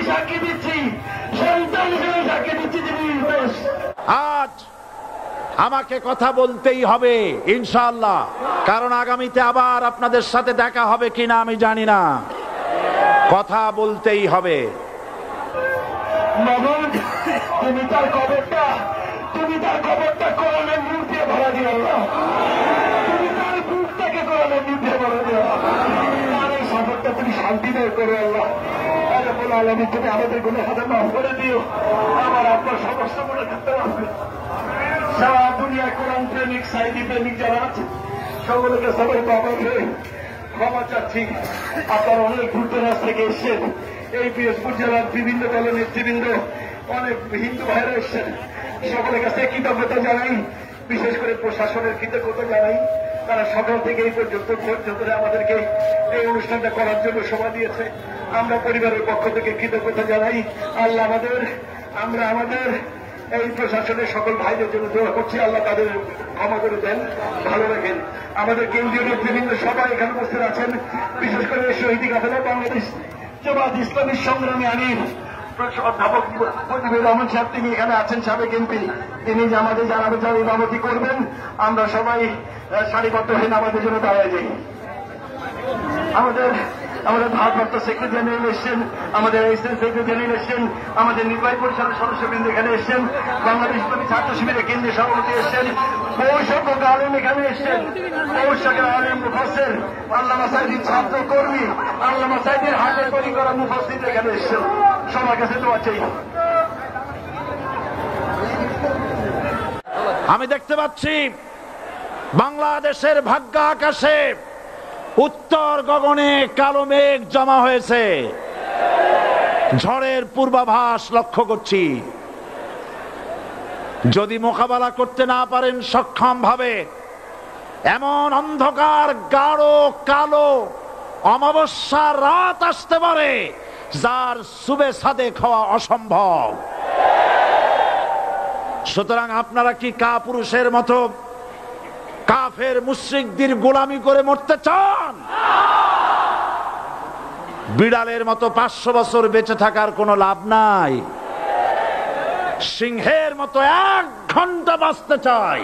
সাক্ষী দিচ্ছি, সন্তান হিসেবে সাক্ষী দিচ্ছি যে নির্দোষ। আজ আমাকে কথা বলতেই হবে ইনশাআল্লাহ, কারণ আগামীতে আবার আপনাদের সাথে দেখা হবে কিনা আমি জানি না। কথা বলতেই হবে। তুমি তার কবরটা কোরআনের নূর দিয়ে ভরা দিও আল্লাহ। তুমি তার বুকটাকে কোরআনের নূর দিয়ে ভরা দিও। তার এই সফরটা তুমি শান্তিময় করো আল্লাহ। রব্বুল আলামিন, তুমি আমাদের গুনাহকে মাফ করে দিও। আমার আপনার সমস্ত গুনাহ করতে হবে। সারা দুনিয়া কোরআন প্রেমিক, সাইদি প্রেমিক যারা আছে সকলকে সবাই বাবাকে ক্ষমা চাচ্ছি। আপনারা অনেক দূর দরাজ থেকে এসছেন। এই পিরোজপুর জেলার বিভিন্ন দলের নেতৃবৃন্দ, অনেক হিন্দু ভাইরা এসছেন। সকলের কাছে কৃতজ্ঞতা জানাই, বিশেষ করে প্রশাসনের কৃতজ্ঞতা জানাই। তারা সকাল থেকে এই পর্যন্ত ধৈর্য ধরে আমাদেরকে এই অনুষ্ঠানটা করার জন্য সময় দিয়েছে। আমরা পরিবারের পক্ষ থেকে কৃতজ্ঞতা জানাই। আল্লাহ আমরা আমাদের এই প্রশাসনের সকল ভাইদের জন্য দোয়া করছি, আল্লাহ তাদের ক্ষমা করে দেন, ভালো রাখেন। আমাদের কেন্দ্রীয় নেতৃবৃন্দ সবাই এখানে উপস্থিত আছেন, বিশেষ করে শহীদ কাফেলা বাংলাদেশ জামাত ইসলামীর সংগ্রামী আমির অধ্যাপক মুজিবুর রহমান সাহেব, তিনি এখানে আছেন, সাবেক এমপি। তিনি আমাদের জানাবের ইমামতি করবেন। আমরা সবাই সারিবদ্ধ হয়ে আমাদের জন্য দাঁড়ায় যাই। আমাদের ভারপ্রাপ্ত সেক্রেটারি জেনারেল এসছেন, আমাদের অ্যাসিস্ট্যান্ট সেক্রেটারি জেনারেল এসছেন, আমাদের নির্বাহী পরিষদের সদস্যবৃন্দ এখানে এসছেন, বাংলাদেশ ইসলামী ছাত্র শিবিরের কেন্দ্রীয় সভাপতি এসছেন, বহু সংখ্যক আলেম এখানে এসছেন, বহু সংখ্যক আলেম মুফাসসির, আল্লামা সাঈদীর ছাত্র কর্মী, আল্লামা সাঈদীর হাতে তৈরি করা মুফাসসির এখানে এসছেন। সবার কাছে দোয়া চাই। আমি দেখতে পাচ্ছি বাংলাদেশের ভাগ্য আকাশে উত্তর গগনে কালো মেঘ জমা হয়েছে। ঝড়ের পূর্বাভাস লক্ষ্য করছি। যদি মোকাবেলা করতে না পারেন সক্ষম ভাবে, এমন অন্ধকার গাঢ় কালো অমাবস্যার রাত আসতে পারে যার সুবে সাদেক হওয়া অসম্ভব। সুতরাং আপনারা কি কাপুরুষের মতো কাফের মুশরিকদের গোলামি করে মরতে চান? বিড়ালের মতো 500 বছর বেঁচে থাকার কোনো লাভ নাই। সিংহের মতো 1 ঘন্টা বাঁচতে চাই।